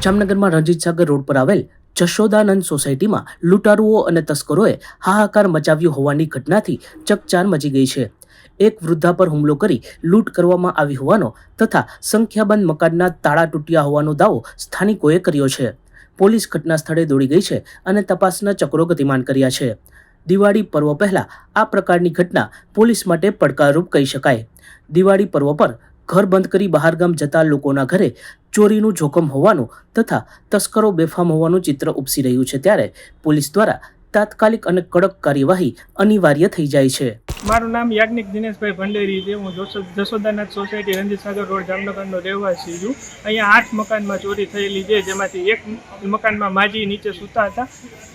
જામનગરમાં રણજીત સાગર રોડ પર આવેલ જશોદાનંદ સોસાયટીમાં લૂંટારુઓ અને તસ્કરોએ હાહાકાર મચાવ્યો હોવાની ઘટનાથી ચકચાર મચી ગઈ છે. એક વૃદ્ધા પર હુમલો કરી લૂંટ કરવામાં આવી હોવાનો તથા સંખ્યાબંધ મકાનના તાળા તૂટ્યા હોવાનો દાવો સ્થાનિકોએ કર્યો છે. પોલીસ ઘટના સ્થળે દોડી ગઈ છે અને તપાસના ચક્રો ગતિમાન કર્યા છે. દિવાળી પર્વ પહેલા આ પ્રકારની ઘટના પોલીસ માટે પડકારરૂપ કહી શકાય. દિવાળી પર્વ પર ઘર બંધ કરી બહારગામ જતા લોકોના ઘરે ચોરીનું જોખમ હોવાનું તથા તસ્કરો બેફામ હોવાનું ચિત્ર ઉપસી રહ્યું છે, ત્યારે પોલીસ દ્વારા તાત્કાલિક અને કડક કાર્યવાહી અનિવાર્ય થઈ જાય છે. મારું નામ યાજ્ઞિક દિનેશભાઈ ભંડેરી છે. હું જશોદાનાથ સોસાયટી રણજીત સાગર રોડ જામનગરનો રહેવાસી છું. અહીંયા 8 મકાનમાં ચોરી થયેલી છે, જેમાંથી એક મકાનમાં માજી નીચે સૂતા હતા,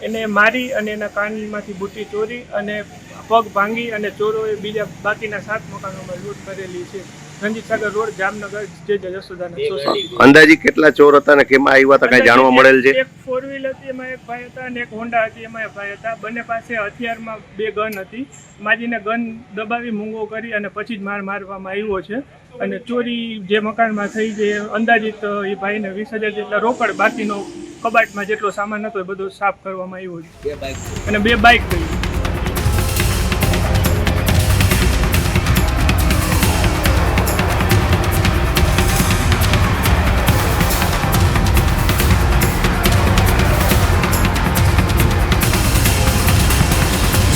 એને મારી અને એના કાનમાંથી બુટ્ટી ચોરી અને પગ ભાંગી અને ચોરોએ બીજા બાકીના 7 મકાનોમાં લૂંટ કરેલી છે. રણજીત સાગર રોડ જામનગર જે જશોદાનાથ સોસાયટી. અંદાજી કેટલા ચોર હતા અને કેમાં આવ્યા હતા કઈ જાણવા મળેલ છે? એક 4 વ્હીલ હતી, એમાં એક ભાઈ હતા, અને એક હોન્ડા હતી, એમાં એક ભાઈ હતા. બંને પાસે હથિયારમાં 2 ગન હતી. માજીને ગન દબાવી મૂંગો કરી અને પછી જ મારવામાં આવ્યો છે. અને ચોરી જે મકાનમાં થઈ છે અંદાજિત એ ભાઈને 20,000 જેટલા રોકડ, બાકીનો કબાટમાં જેટલો સામાન હતો એ બધો સાફ કરવામાં આવ્યો છે. અને 2 બાઇક ગઈ.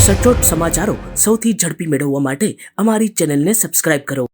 સચોટ સમાચારો સૌથી ઝડપી મેળવવા માટે અમારી ચેનલને સબસ્ક્રાઇબ કરો.